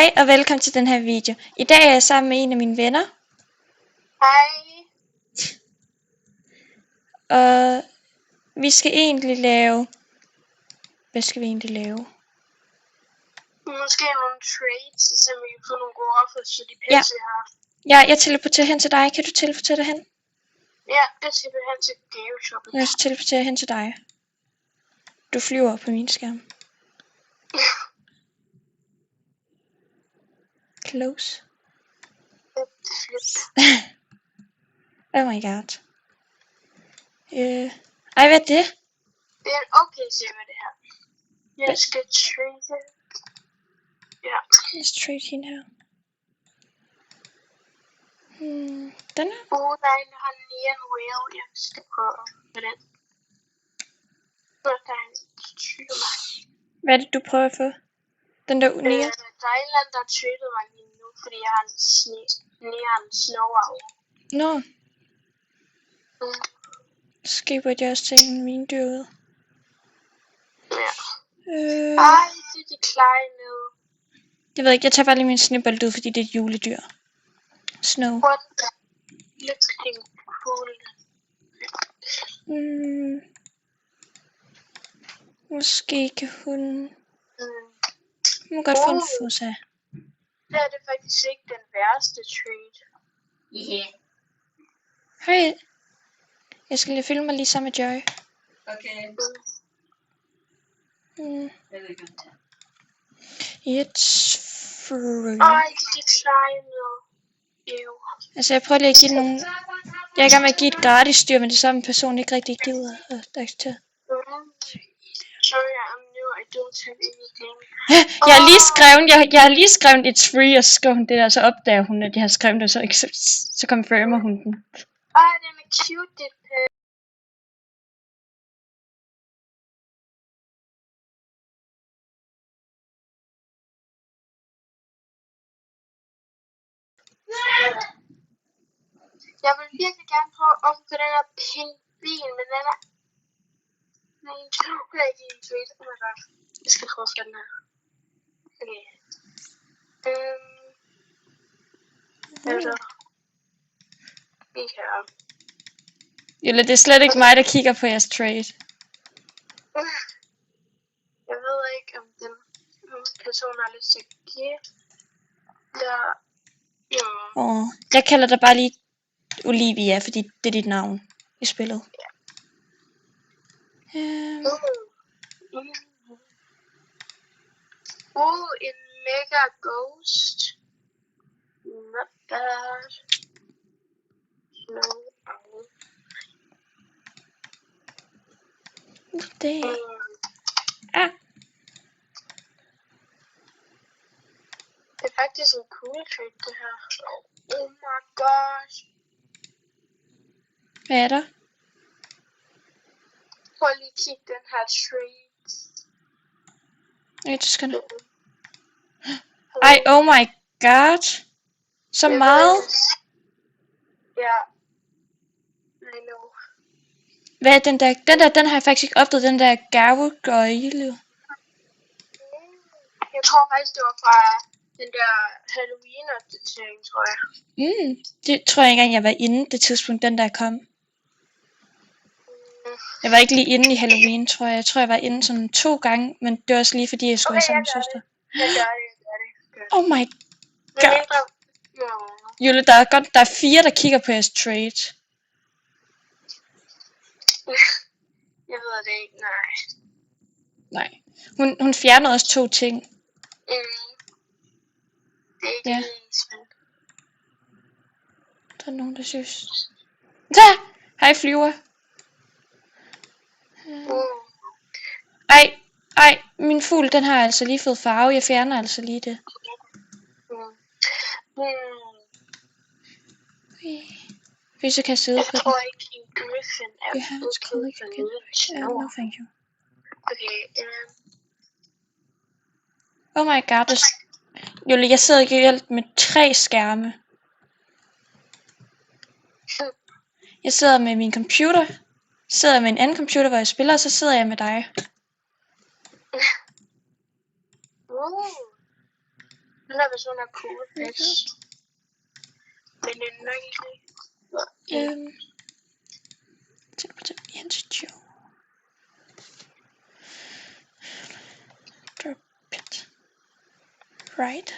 Hej og velkommen til den her video. I dag er jeg sammen med en af mine venner. Hej. Og vi skal egentlig lave... Hvad skal vi egentlig lave? Måske nogle trades, så vi kan få nogle gode offers, så de Ja. pisse her. Ja, jeg teleporterer hen til dig. Kan du teleportere dig hen? Ja, jeg skal hen til gaveshoppen. Jeg teleporterer hen til dig. Du flyver på min skærm. Close. Oh my god. Ej, hvad er det? Det er en okay server, det her. Jeg skal trade. Ja. Jeg skal trade hende her. Den her? Der er en, der har Neon Whale. Jeg skal prøve med den. Så der er en tyre. Hvad er det, du prøver at få? Den der Neon? Der er en eller anden, der har tradet mig lige nu, fordi jeg har en Neon Snow Owl. Nå. Så burde jeg også tage mine dyr ud. Ja. Ej, det er de kleine. Jeg ved ikke, jeg tager bare lige min snebold ud, fordi det er et juledyr. Snow. What the looking cool. Måske kan hun... Hun må godt få en fosa. Det er det faktisk ikke den værste trade. Yeah. Hej. Jeg skal lige filme mig lige sammen med Joy. Okay. Jeg ved ikke, hvad It's free. Ej, de kleine. Jo. Altså, jeg prøver lige at give nogen... Jeg er i gang med at give et gratis dyr, men det samme person ikke rigtig gider at acceptere. Sorry, I'm new. I don't have anything. Jeg har lige skrevet it's free, og så skrev hun det der, så opdager hun, at jeg har skrevet det, så confirmer hun den. Ej, den er cute, det pæt. Jeg vil virkelig gerne prøve at få den her pingvin, men den er... Nej, jeg tror ikke en trade. Oh my god. Jeg skal prøve at få den her. Okay. Hvad er det? Ja. Jelle, det er slet ikke mig, der kigger på jeres trade. Jeg ved ikke, om den person har lyst til at give. Jeg kalder dig bare lige Olivia, fordi det er dit navn i spillet. En mega ghost. Not bad. No. Det Det er faktisk en cool trade, det her. Oh my gosh. Hvad er der? Prøv lige at kigge den her trade. Ja, det skal du. Ej, oh my god. Så meget. Ja. I know. Hvad er den der? Den har jeg faktisk ikke opdaget, den der gavegøjle. Jeg tror faktisk, det var fra den der Halloween-opdatering, tror jeg. Det tror jeg ikke engang, jeg var inde det tidspunkt, den der kom. Jeg var ikke lige inde i Halloween, tror jeg. Jeg tror, jeg var inde sådan 2 gange, men det var også lige fordi, jeg skulle være sammen med søster. Jeg gør det. Oh my god. Jule, der er 4, der kigger på jeres trade. Jeg ved det ikke, Nej. Hun fjerner også 2 ting. Det er ikke lige svært. Der er nogen, der synes... Da! Hej, flyver. Ej, min fugl, den har altså lige fået farve. Jeg fjerner altså lige det. Hvis jeg kan sidde på den. Jeg tror ikke, en griffin er no, thank you. Okay, Oh my god, Julie, jeg sidder ikke helt med 3 skærme. Jeg sidder med min computer, sidder med en anden computer, hvor jeg spiller, og så sidder jeg med dig. Den her version er cool. Men den er nok ikke. Til Jens Joe. Drop it. Right.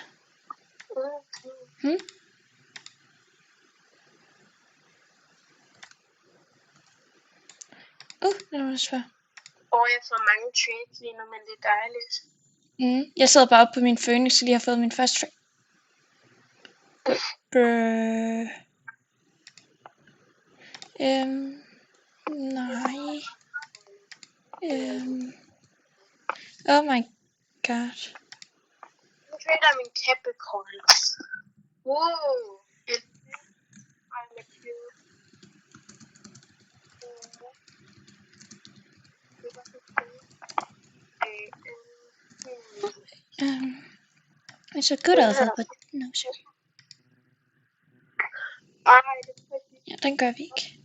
Det var svært. Jeg får mange trades lige nu, men det er dejligt. Jeg sidder bare oppe på min Phoenix, og lige har fået min første trade. Nej. Oh my god. Nu trader min Capricorns. Wow. I love you. It's a good offer, but no shit. Ja, den gør vi ikke.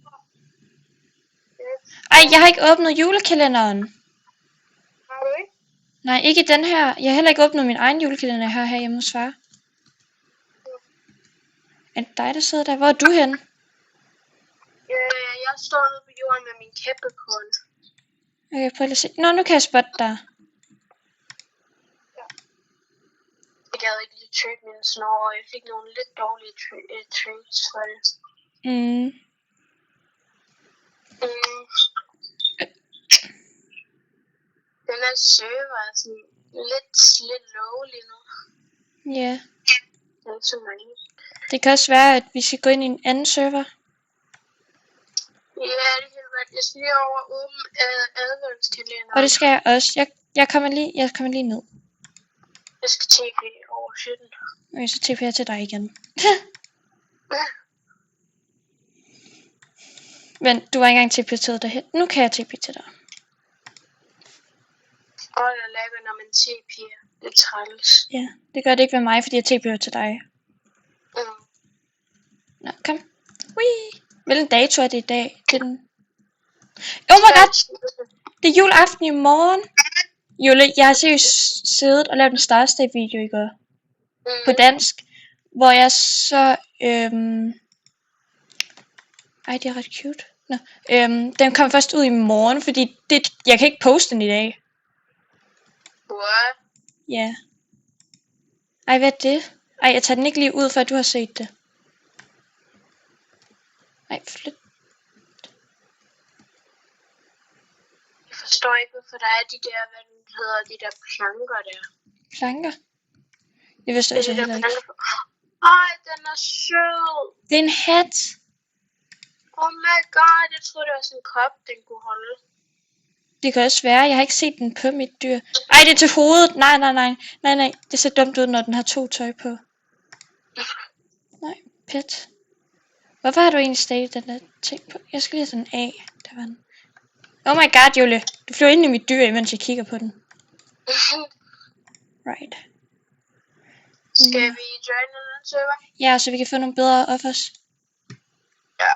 Ej, jeg har ikke åbnet julekalenderen. Har du ikke? Nej, ikke den her. Jeg har heller ikke åbnet min egen julekalender her hjemme hos far. Er det dig, der sidder der? Hvor er du henne? Jeg står nede på jorden med min Capricorn. Okay, prøv lige at se. Nå, nu kan jeg spotte dig. Jeg gad ikke lige trade min snor, og jeg fik nogle lidt dårlige trades for det. Den her server er sådan lidt low lige nu. Ja. Det er ikke så mange. Det kan også være, at vi skal gå ind i en anden server. Ja, det kan være. Jeg skal lige over åbne adventskalenderen. Og det skal jeg også. Jeg kommer lige ned. Jeg skal TP over shitten. Okay, så TP jeg til dig igen. Men du var ikke engang TP til dig. Nu kan jeg TP til dig. Jeg laver, når man TP'er. Det er træls. Ja, det gør det ikke ved mig, fordi jeg TP'er til dig. Nå, kom. Whee! Hvilken dato er det i dag? Det er den... Oh my god! Det er juleaften i morgen. Jule, jeg har seriøst siddet og lavet en Star Stable video i går. På dansk. Hvor jeg så... Ej, det er ret cute. Nå. Den kom først ud i morgen, fordi jeg kan ikke poste den i dag. What? Ja. Ej, hvad er det? Ej, jeg tager den ikke lige ud, før du har set det. Ej, flyt. Jeg forstår ikke, hvorfor der er de der, hvad den hedder, de der planker der. Planker? Det vidste jeg heller ikke. Ej, den er sød. Det er en hat. Oh my god, jeg troede, det var sådan en kop, den kunne holde. Det kan også være, jeg har ikke set den på mit dyr. Ej, det er til hovedet. Nej. Det ser dumt ud, når den har 2 tøj på. Nej, pet. Hvorfor har du egentlig stadig den der ting på? Jeg skal lige have den af. Der var den. Oh my god, Julie. Du flyver ind i mit dyr, mens jeg kigger på den. Right. Skal vi join den server? Ja, så vi kan få nogle bedre offers. Ja.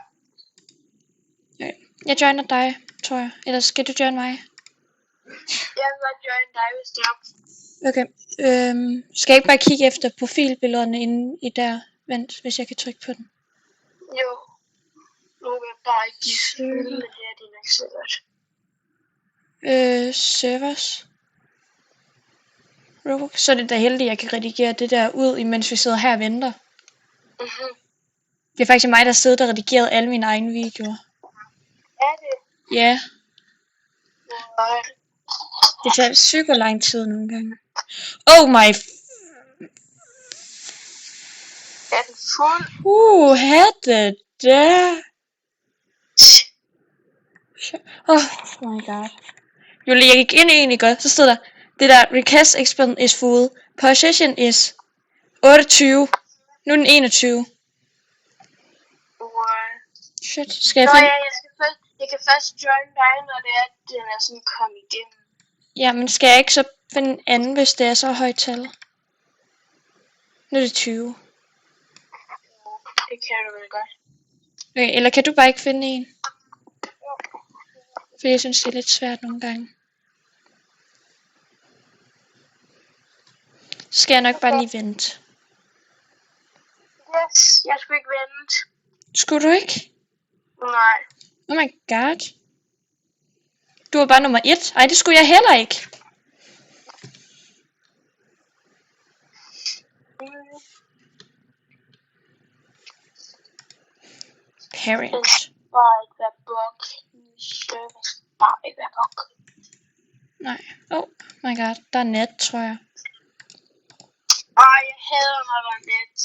Okay. Jeg joiner dig, tror jeg. Eller skal du join mig? Jeg vil godt join dig, hvis det er. Okay. Skal jeg ikke bare kigge efter profilbillederne inde i der? Vent, hvis jeg kan trykke på den. Jo. Nu vil jeg bare ikke give fylde, men det er det nok sikkert. Servers. Roblox. Så er det da heldigt, at jeg kan redigere det der ud, imens vi sidder her og venter. Det er faktisk mig, der sidder og redigeret alle mine egne videoer. Er det? Ja. Nej. Det tager psyko lang tid nogle gange. Oh my... Er den fuld? Hatte der. Oh my god. Julie, jeg gik ind i en, ikke? Så stod der, det der, request expert is full. Position is 28. Nu er den 21. Shit, skal jeg finde... jeg kan først join dig, når det er, at den er sådan kommet igennem. Ja, men skal jeg ikke så finde en anden, hvis det er så højt tal? Nu er det 20. Det kan du vel godt. Okay, eller kan du bare ikke finde en? For jeg synes, det er lidt svært nogle gange. Så skal jeg nok bare lige vente. Skulle du ikke? Nej. Oh my god. Du var bare nummer 1. Ej, det skulle jeg heller ikke. Parent. Bare ikke være bug. Service. Bare ikke være bug. Nej. Oh my god. Der er net, tror jeg. Ej, jeg hader, når der er net.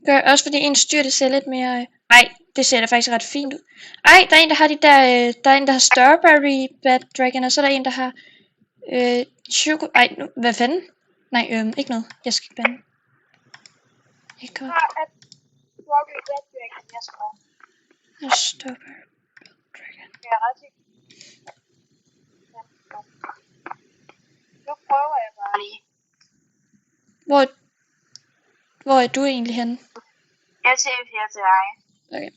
Gør også fordi ens styr, det ser lidt mere... Ej, det ser da faktisk ret fint ud. Ej, der er en, der har de der... der er en, der har Strawberry Bad Dragon, og så er der en, der har... Choco... Ej, nu, hvad fanden? Nej, ikke noget. Jeg skal ikke bande. Ikke godt. Strawberry Bad Dragon, jeg skal. Strawberry Bad Dragon. Jeg er ret sikker. Nu prøver jeg bare lige. Hvor er du egentlig henne? Jeg ser til dig. Okay.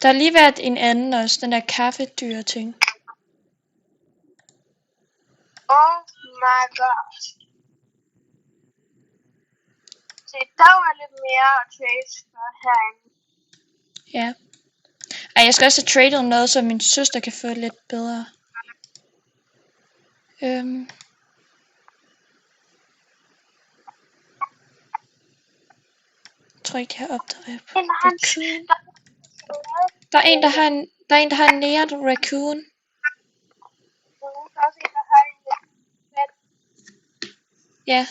Der har lige været en anden også, den der kaffedyr ting. Oh my god. Se, der var lidt mere trades herinde. Ja. Ej, jeg skal også have traded noget, så min søster kan få det lidt bedre. Jeg tror ikke, jeg har opdaget på raccoon. Der er en, der har en næret raccoon. Ja.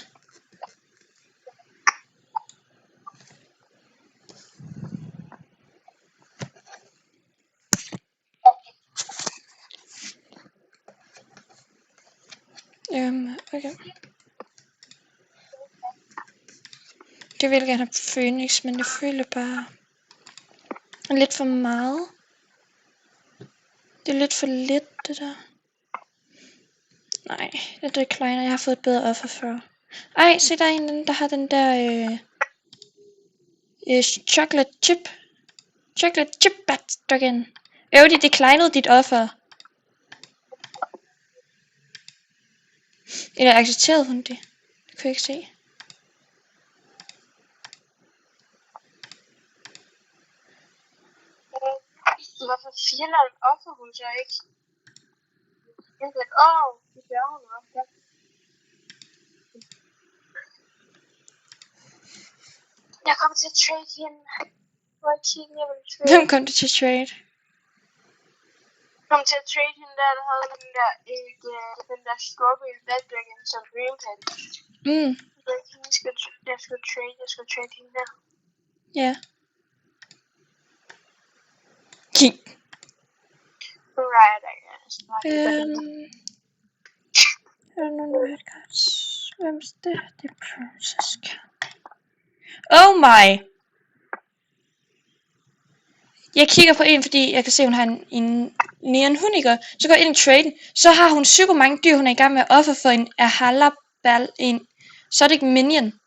Okay. Jeg vil gerne have Phoenix, men jeg føler bare lidt for meget. Det er lidt for lidt, det der. Nej, det decliner. Jeg har fået et bedre offer før. Ej, se der er en, der har den der chocolate chip bat dragon. De declinede dit offer. Eller accepterede hun det? Det kunne jeg ikke se. Hvorfor fjender en offer hun så ikke? Det gør hun også. Jeg kommer til at trade hende. Hvem kom du til at trade? Jeg kom til at trade hende der havde den der Strawberry Bad Dragon som Dream Pet. Jeg skulle trade hende der. Ja. Kig. Right, I guess. I don't know where it goes. Hvem's det? Det er Princess Cat. Oh my! Jeg kigger på en, fordi jeg kan se, hun har en neon huniker. Så går jeg ind i traden. Så har hun super mange dyr, hun er i gang med at offer for en Ahalabal. Så er det ikke minion.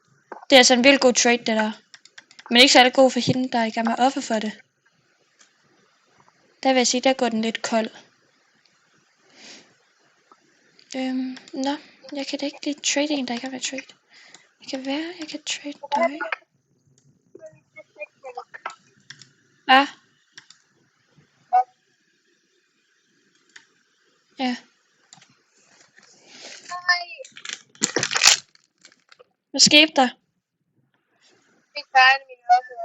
Det er altså en virkelig god trade, det der. Men ikke særlig god for hende, der er i gang med at offer for det. Der vil jeg sige, der går den lidt kold. Nå, jeg kan da ikke lide trade en, der ikke har været trade. Det kan være, jeg kan trade dig. Ah. Ja. Hvad skete der? Ikke bare min offer.